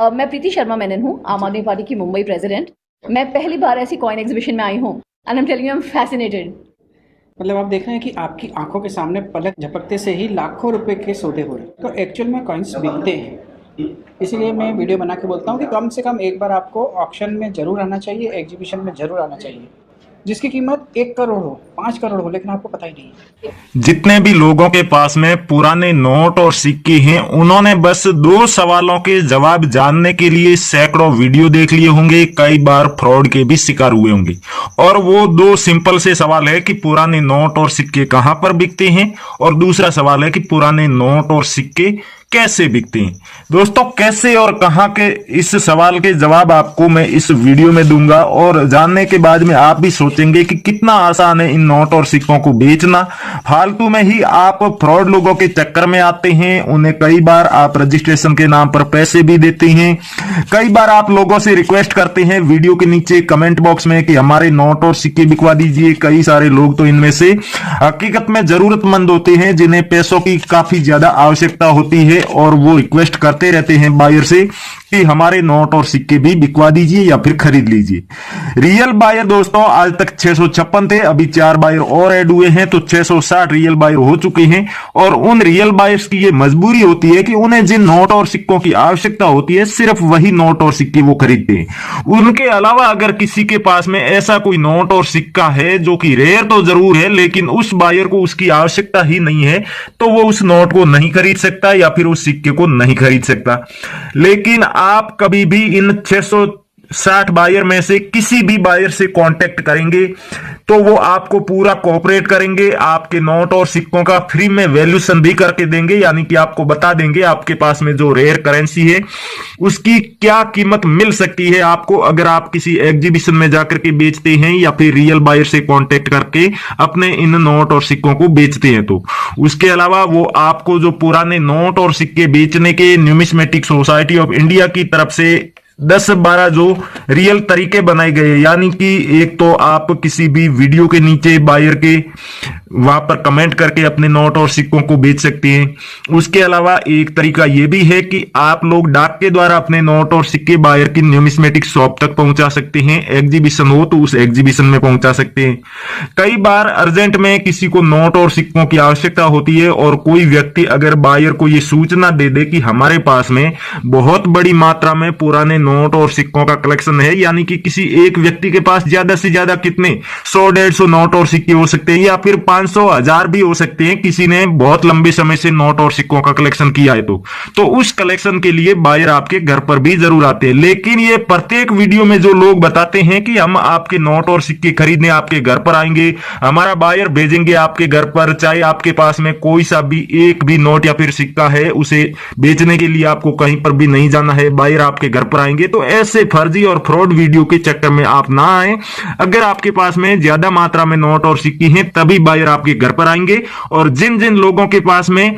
मैं प्रीति शर्मा मेनन हूँ, आम आदमी पार्टी की मुंबई प्रेसिडेंट। मैं पहली बार ऐसी कॉइन एग्जीबिशन में आई हूँ and I am telling you I am fascinated. मतलब आप देख रहे हैं कि आपकी आंखों के सामने पलक झपकते से ही लाखों रुपए के सौदे हो रहे हैं। तो एक्चुअल में कॉइन्स बिकते हैं, इसीलिए मैं वीडियो बना के बोलता हूँ कि कम से कम एक बार आपको ऑक्शन में ज़रूर आना चाहिए, एग्जीबिशन में ज़रूर आना चाहिए, जिसकी कीमत 1 करोड़ हो, 5 करोड़ हो, लेकिन आपको पता ही नहीं है। जितने भी लोगों के पास में पुराने नोट और सिक्के हैं, उन्होंने बस 2 सवालों के जवाब जानने के लिए सैकड़ों वीडियो देख लिए होंगे, कई बार फ्रॉड के भी शिकार हुए होंगे। और वो 2 सिंपल से सवाल है कि पुराने नोट और सिक्के कहां पर बिकते हैं, और दूसरा सवाल है कि पुराने नोट और सिक्के कैसे बिकते हैं। दोस्तों, कैसे और कहां के, इस सवाल के जवाब आपको मैं इस वीडियो में दूंगा, और जानने के बाद में आप भी सोचेंगे कि कितना आसान है इन नोट और सिक्कों को बेचना। फालतू में ही आप फ्रॉड लोगों के चक्कर में आते हैं, उन्हें कई बार आप रजिस्ट्रेशन के नाम पर पैसे भी देते हैं। कई बार आप लोगों से रिक्वेस्ट करते हैं वीडियो के नीचे कमेंट बॉक्स में कि हमारे नोट और सिक्के बिकवा दीजिए। कई सारे लोग तो इनमें से हकीकत में जरूरतमंद होते हैं, जिन्हें पैसों की काफी ज्यादा आवश्यकता होती है, और वो रिक्वेस्ट करते रहते हैं बायर से कि हमारे नोट और सिक्के भी बिकवा दीजिए या फिर खरीद लीजिए। रियल बायर दोस्तों आज तक 656 थे, अभी 4 बायर और ऐड हुए हैं, तो 660 रियल बायर हो चुके हैं। और उन रियल बायर्स की ये मजबूरी होती है कि उन्हें जिन नोट और सिक्कों की आवश्यकता होती है, सिर्फ वही नोट और सिक्के वो खरीदते हैं। उनके अलावा अगर किसी के पास में ऐसा कोई नोट और सिक्का है जो कि रेयर तो जरूर है, लेकिन उस बायर को उसकी आवश्यकता ही नहीं है, तो वो उस नोट को नहीं खरीद सकता या फिर उस सिक्के को नहीं खरीद सकता। लेकिन आप कभी भी इन 660 बायर में से किसी भी बायर से कांटेक्ट करेंगे तो वो आपको पूरा कोऑपरेट करेंगे, आपके नोट और सिक्कों का फ्री में वैल्यूएशन भी करके देंगे, यानी कि आपको बता देंगे आपके पास में जो रेयर करेंसी है उसकी क्या कीमत मिल सकती है आपको, अगर आप किसी एग्जीबिशन में जाकर के बेचते हैं या फिर रियल बायर से कांटेक्ट करके अपने इन नोट और सिक्कों को बेचते हैं। तो उसके अलावा वो आपको जो पुराने नोट और सिक्के बेचने के न्यूमिस्मेटिक सोसाइटी ऑफ इंडिया की तरफ से 10-12 जो रियल तरीके बनाए गए, यानी कि एक तो आप किसी भी वीडियो के नीचे बायर के वहां पर कमेंट करके अपने नोट और सिक्कों को बेच सकते हैं। उसके अलावा एक तरीका यह भी है कि आप लोग डाक के द्वारा अपने नोट और सिक्के बायर की न्यूमिस्मेटिक शॉप तक पहुंचा सकते हैं। एग्जीबिशन हो तो उस एग्जीबिशन में पहुंचा सकते हैं। कई बार अर्जेंट में किसी को नोट और सिक्कों की आवश्यकता होती है, और कोई व्यक्ति अगर बायर को यह सूचना दे दे कि हमारे पास में बहुत बड़ी मात्रा में पुराने नोट और सिक्कों का कलेक्शन है, यानी कि किसी एक व्यक्ति के पास ज्यादा से ज्यादा कितने 100-150 नोट और सिक्के हो सकते हैं, या फिर 500-1000 भी हो सकते हैं, किसी ने बहुत लंबे समय से नोट और सिक्कों का कलेक्शन किया है तो उस कलेक्शन के लिए बायर आपके घर पर भी जरूर आते हैं। लेकिन ये प्रत्येक वीडियो में जो लोग बताते हैं कि हम आपके नोट और सिक्के खरीदने आपके घर पर आएंगे, हमारा बायर भेजेंगे आपके घर पर, चाहे आपके पास में कोई सा भी एक भी नोट या फिर सिक्का है, उसे बेचने के लिए आपको कहीं पर भी नहीं जाना है, बायर आपके घर पर आएंगे। तो ऐसे फर्जी और फ्रॉड वीडियो के चक्कर में आप ना आए। अगर आपके पास में ज्यादा मात्रा में नोट और सिक्के हैं तभी बायर आपके घर पर आएंगे। और जिन जिन लोगों के पास में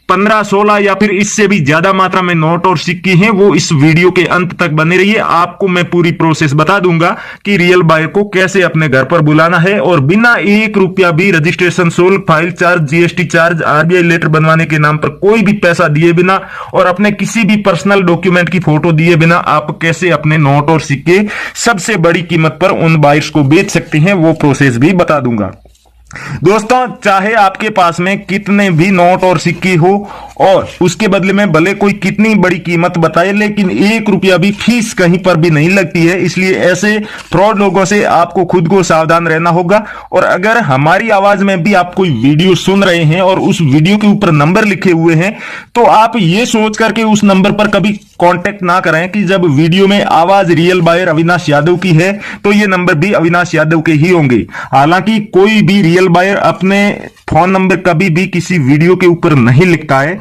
15-16 या फिर इससे भी ज्यादा मात्रा में नोट और सिक्के हैं, वो इस वीडियो के अंत तक बने रहिए। आपको मैं पूरी प्रोसेस बता दूंगा कि रियल बायर को कैसे अपने घर पर बुलाना है, और बिना 1 रुपया भी रजिस्ट्रेशन शुल्क, file charge, GST charge, RBI letter बनवाने के नाम पर कोई भी पैसा दिए बिना, और अपने किसी भी पर्सनल डॉक्यूमेंट की फोटो दिए बिना आप कैसे अपने नोट और सिक्के सबसे बड़ी कीमत पर उन बायर्स को बेच सकते हैं, वो प्रोसेस भी बता दूंगा। दोस्तों, चाहे आपके पास में कितने भी नोट और सिक्के हो और उसके बदले में भले कोई कितनी बड़ी कीमत बताए, लेकिन 1 रुपया भी फीस कहीं पर भी नहीं लगती है। इसलिए ऐसे फ्रॉड लोगों से आपको खुद को सावधान रहना होगा। और अगर हमारी आवाज में भी आप कोई वीडियो सुन रहे हैं और उस वीडियो के ऊपर नंबर लिखे हुए हैं, तो आप ये सोच करके उस नंबर पर कभी कांटेक्ट ना करें कि जब वीडियो में आवाज रियल बायर अविनाश यादव की है तो ये नंबर भी अविनाश यादव के ही होंगे। हालांकि कोई भी रियल बायर अपने फोन नंबर कभी भी किसी वीडियो के ऊपर नहीं लिखता है।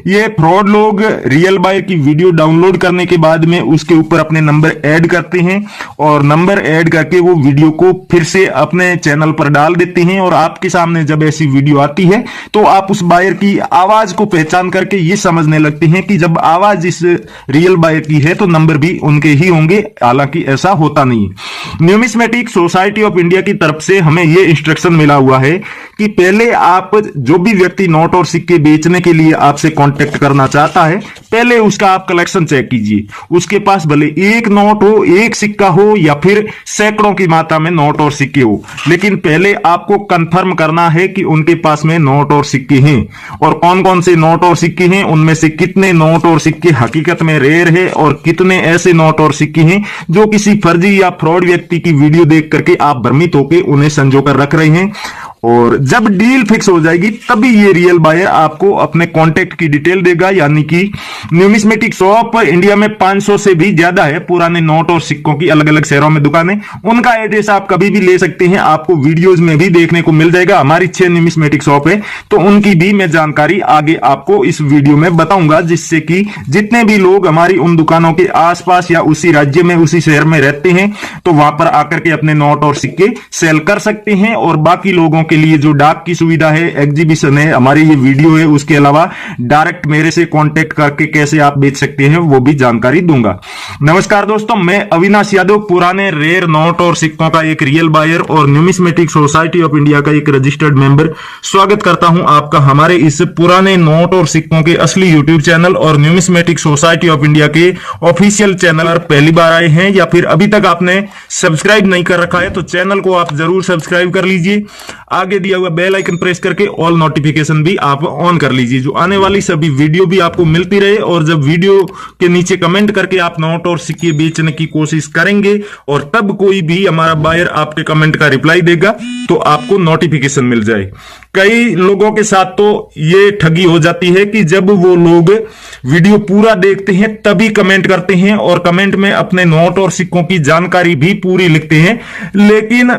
ये फ्रॉड लोग रियल बायर की वीडियो डाउनलोड करने के बाद में उसके ऊपर अपने नंबर ऐड करते हैं, और नंबर ऐड करके वो वीडियो को फिर से अपने चैनल पर डाल देते हैं। और आपके सामने जब ऐसी वीडियो आती है तो आप उस बायर की आवाज को पहचान करके ये समझने लगते हैं कि जब आवाज इस रियल बायर की है तो नंबर भी उनके ही होंगे, हालांकि ऐसा होता नहीं है। न्यूमिस्मेटिक सोसाइटी ऑफ इंडिया की तरफ से हमें यह इंस्ट्रक्शन मिला हुआ है कि पहले आप, जो भी व्यक्ति नोट और सिक्के बेचने के लिए आपसे कांटेक्ट करना चाहता है, पहले उसका आप कलेक्शन चेक कीजिए। उसके पास भले एक नोट हो, एक सिक्का हो या फिर सैकड़ों की मात्रा में नोट और सिक्के हो, लेकिन पहले आपको कंफर्म करना है कि उनके पास में नोट और सिक्के हैं, और कौन कौन से नोट और सिक्के हैं, उनमें से कितने नोट और सिक्के हकीकत में रेयर है और कितने ऐसे नोट और सिक्के हैं जो किसी फर्जी या फ्रॉड व्यक्ति की वीडियो देख करके आप भ्रमित होकर उन्हें संजो कर रख रहे हैं। और जब डील फिक्स हो जाएगी तभी ये रियल बायर आपको अपने कांटेक्ट की डिटेल देगा। यानी कि न्यूमिस्मेटिक शॉप इंडिया में 500 से भी ज्यादा है पुराने नोट और सिक्कों की अलग अलग शहरों में दुकानें, उनका एड्रेस आप कभी भी ले सकते हैं, आपको वीडियोज में भी देखने को मिल जाएगा। हमारी 6 न्यूमिस्मेटिक शॉप है तो उनकी भी मैं जानकारी आगे आपको इस वीडियो में बताऊंगा, जिससे कि जितने भी लोग हमारी उन दुकानों के आसपास या उसी राज्य में, उसी शहर में रहते हैं, तो वहां पर आकर के अपने नोट और सिक्के सेल कर सकते हैं। और बाकी लोगों के लिए जो डाक की सुविधा है, एग्जीबिशन है, हमारी ये वीडियो है, उसके अलावा डायरेक्ट मेरे से कांटेक्ट करके कैसे आप बेच सकते हैं वो भी जानकारी दूंगा। नमस्कार दोस्तों, मैं अविनाश यादव, पुराने रेयर नोट और सिक्कों का एक रियल बायर और न्यूमिस्मेटिक सोसाइटी ऑफ इंडिया का एक रजिस्टर्ड मेंबर, स्वागत करता हूं आपका हमारे इस पुराने नोट और सिक्कों के असली यूट्यूब चैनल और न्यूमिस्मेटिक सोसाइटी ऑफ इंडिया के ऑफिशियल चैनल पर पहली बार आए हैं या फिर अभी तक आपने सब्सक्राइब नहीं कर रखा है तो चैनल को आप जरूर सब्सक्राइब कर लीजिए। आगे दिया हुआ बेल आइकन प्रेस करके ऑल नोटिफिकेशन भी आप ऑन कर लीजिए, जो आने वाली सभी वीडियो भी आपको मिलती रहे। और जब वीडियो के नीचे कमेंट करके आप नोट और सिक्के बेचने की कोशिश करेंगे और तब कोई भी हमारा बायर आपके कमेंट का रिप्लाई देगा तो आपको नोटिफिकेशन मिल जाए। कई लोगों के साथ तो ये ठगी हो जाती है कि जब वो लोग वीडियो पूरा देखते हैं तभी कमेंट करते हैं और कमेंट में अपने नोट और सिक्कों की जानकारी भी पूरी लिखते हैं, लेकिन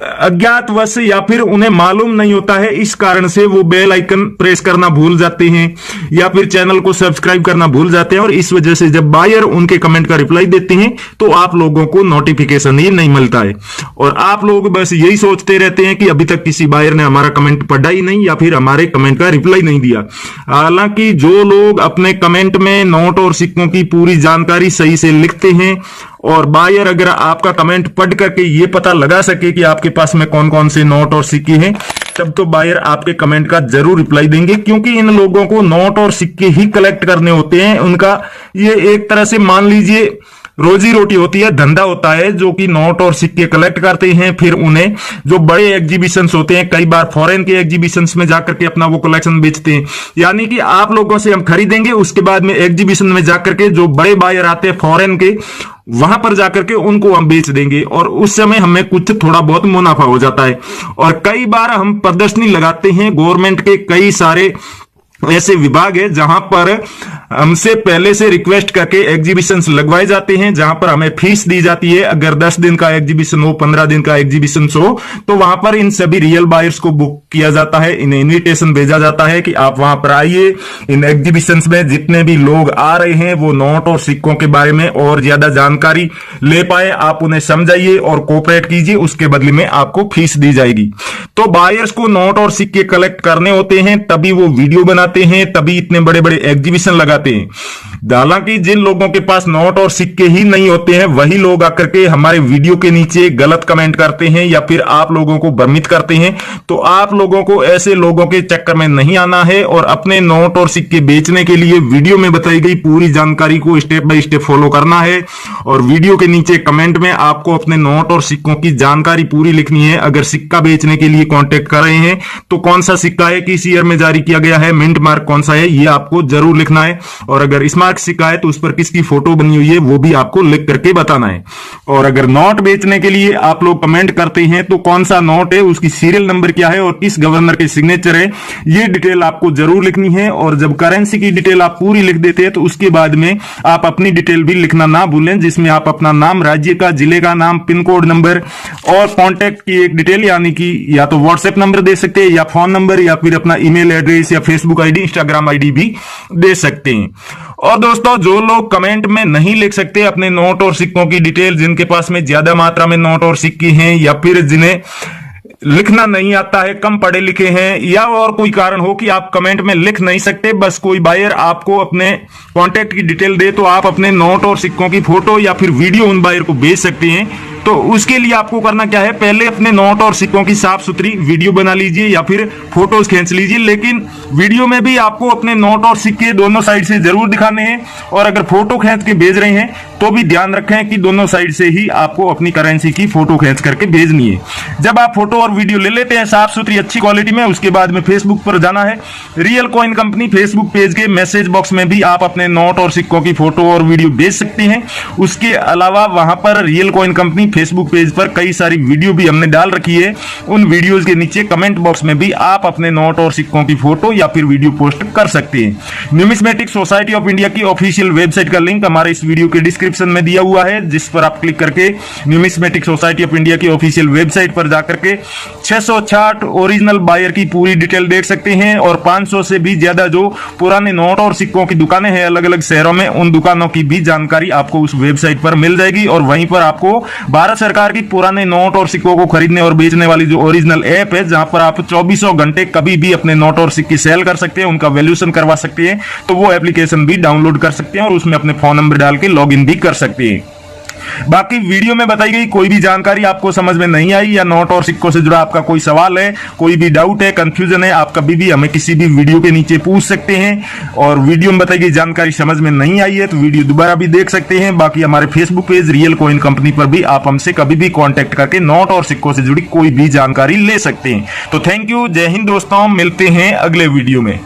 अज्ञातवश या फिर उन्हें मालूम नहीं होता है, इस कारण से वो बेल आइकन प्रेस करना भूल जाते हैं या फिर चैनल को सब्सक्राइब करना भूल जाते हैं। और इस वजह से जब बायर उनके कमेंट का रिप्लाई देते हैं तो आप लोगों को नोटिफिकेशन ही नहीं मिलता है और आप लोग बस यही सोचते रहते हैं कि अभी तक किसी बायर ने हमारा कमेंट पढ़ा ही नहीं या फिर हमारे कमेंट का रिप्लाई नहीं दिया। हालांकि जो लोग अपने कमेंट में नोट और सिक्कों की पूरी जानकारी सही से लिखते हैं और बायर अगर आपका कमेंट पढ़ करके ये पता लगा सके कि आपके पास में कौन कौन से नोट और सिक्के हैं, तब तो बायर आपके कमेंट का जरूर रिप्लाई देंगे, क्योंकि इन लोगों को नोट और सिक्के ही कलेक्ट करने होते हैं। उनका ये एक तरह से मान लीजिए रोजी रोटी होती है, धंधा होता है, जो कि नोट और सिक्के कलेक्ट करते हैं, फिर उन्हें जो बड़े एग्जीबिशंस होते हैं, कई बार फॉरेन के एग्जीबिशंस में जाकर के अपना वो कलेक्शन बेचते हैं। यानी कि आप लोगों से हम खरीदेंगे, उसके बाद में एग्जीबिशन में जाकर के जो बड़े बायर आते हैं फॉरेन के, वहां पर जाकर के उनको हम बेच देंगे और उस समय हमें कुछ थोड़ा बहुत मुनाफा हो जाता है। और कई बार हम प्रदर्शनी लगाते हैं, गवर्नमेंट के कई सारे ऐसे विभाग है जहां पर हमसे पहले से रिक्वेस्ट करके एग्जीबिशंस लगवाए जाते हैं, जहां पर हमें फीस दी जाती है। अगर 10 दिन का एग्जीबिशन हो, 15 दिन का एग्जीबिशन हो, तो वहां पर इन सभी रियल बायर्स को बुक किया जाता है, इन्हें इन्विटेशन भेजा जाता है कि आप वहां पर आइए। इन एग्जीबिशंस में जितने भी लोग आ रहे हैं वो नोट और सिक्कों के बारे में और ज्यादा जानकारी ले पाए, आप उन्हें समझाइए और कोऑपरेट कीजिए, उसके बदले में आपको फीस दी जाएगी। तो बायर्स को नोट और सिक्के कलेक्ट करने होते हैं, तभी वो वीडियो बनाते हैं, तभी इतने बड़े बड़े एग्जीबिशन लगाते हैं। हालांकि जिन लोगों के पास नोट और सिक्के ही नहीं होते हैं वही लोग आकर के हमारे वीडियो के नीचे गलत कमेंट करते हैं या फिर आप लोगों को भ्रमित करते हैं। तो आप लोगों को ऐसे लोगों के चक्कर में नहीं आना है और अपने नोट और सिक्के बेचने के लिए वीडियो में बताई गई पूरी जानकारी को स्टेप बाय स्टेप फॉलो करना है। और वीडियो के नीचे कमेंट में आपको अपने नोट और सिक्कों की जानकारी पूरी लिखनी है। अगर सिक्का बेचने के लिए कॉन्टेक्ट कर रहे हैं तो कौन सा सिक्का है, किस ईयर में जारी किया गया है, मिंट मार्क कौन सा है, ये आपको जरूर लिखना है। और अगर स्मारक सिक्का है तो उस पर किसकी फोटो बनी हुई है वो भी आपको लिख करके बताना है। और अगर नोट बेचने के लिए आप लोग कमेंट करते हैं तो कौन सा नोट है, उसकी सीरियल नंबर क्या है और किस गवर्नर के सिग्नेचर है, ये डिटेल आपको जरूर लिखनी है। और जब करेंसी की डिटेल आप पूरी लिख देते हैं तो उसके बाद में आप अपनी डिटेल भी लिखना ना भूलें, जिसमें आप अपना नाम, राज्य का, जिले का नाम, पिन कोड नंबर और कॉन्टैक्ट की एक डिटेल, यानी कि या तो व्हाट्सएप नंबर दे सकते हैं या फोन नंबर या फिर अपना ईमेल एड्रेस या फेसबुक आईडी, इंस्टाग्राम आईडी भी दे सकते हैं। और दोस्तों, जो लोग कमेंट में नहीं लिख सकते अपने नोट और सिक्कों की डिटेल, जिनके पास में ज्यादा मात्रा में नोट और सिक्के हैं या फिर जिन्हें लिखना नहीं आता है, कम पढ़े लिखे हैं, या और कोई कारण हो कि आप कमेंट में लिख नहीं सकते, बस कोई बायर आपको अपने कांटेक्ट की डिटेल दे तो आप अपने नोट और सिक्कों की फोटो या फिर वीडियो उन बायर को भेज सकते हैं। तो उसके लिए आपको करना क्या है, पहले अपने नोट और सिक्कों की साफ सुथरी वीडियो बना लीजिए या फिर फोटोज खींच लीजिए, लेकिन वीडियो में भी आपको अपने नोट और सिक्के दोनों साइड से जरूर दिखाने हैं, और अगर फोटो खींच के भेज रहे हैं तो भी ध्यान रखें कि दोनों साइड से ही आपको अपनी करेंसी की फोटो खींच करके भेजनी है। जब आप फोटो और वीडियो ले लेते हैं साफ सुथरी अच्छी क्वालिटी में, उसके बाद में फेसबुक पर जाना है। Real coin company Facebook page के मैसेज बॉक्स में भी आप अपने नोट और सिक्कों की फोटो और वीडियो भेज सकते हैं। उसके अलावा वहां पर real coin company Facebook page पर कई सारी वीडियो भी हमने डाल रखी है, उन वीडियोज के नीचे कमेंट बॉक्स में भी आप अपने नोट और सिक्कों की फोटो या फिर वीडियो पोस्ट कर सकते हैं। न्यूमिस्मेटिक सोसाइटी ऑफ इंडिया की ऑफिशियल वेबसाइट का लिंक हमारे इस वीडियो के डिस्क्रिप्शन में दिया हुआ है, जिस पर आप क्लिक करके न्यूमिस्मेटिक सोसाइटी ऑफ इंडिया की ऑफिशियल वेबसाइट पर जाकर के 660 ओरिजिनल बायर की पूरी डिटेल देख सकते हैं, और 500 से भी ज्यादा जो पुराने नोट और सिक्कों की दुकानें हैं अलग अलग शहरों में, उन दुकानों की भी जानकारी आपको उस वेबसाइट पर मिल जाएगी। और वहीं पर आपको भारत सरकार की पुराने नोट और सिक्कों को खरीदने और बेचने वाली जो ओरिजिनल ऐप है, जहां पर आप 24 घंटे कभी भी अपने नोट और सिक्के सेल कर सकते हैं, उनका वैल्यूएशन करवा सकते हैं, तो वो एप्लीकेशन भी डाउनलोड कर सकते हैं और उसमें अपने फोन नंबर डाल के लॉगिन भी कर सकते हैं। बाकी वीडियो में बताई गई कोई भी जानकारी आपको समझ में नहीं आई, या नोट और सिक्कों से जुड़ा आपका कोई सवाल है, कोई भी डाउट है, कंफ्यूजन है, आप कभी भी हमें किसी भी वीडियो के नीचे पूछ सकते हैं। और वीडियो में बताई गई जानकारी समझ में नहीं आई है तो वीडियो दोबारा भी देख सकते हैं। बाकी हमारे Facebook page real coin company पर भी आप हमसे कभी भी कॉन्टेक्ट करके नोट और सिक्कों से जुड़ी कोई भी जानकारी ले सकते हैं। तो थैंक यू, जय हिंद दोस्तों, मिलते हैं अगले वीडियो में।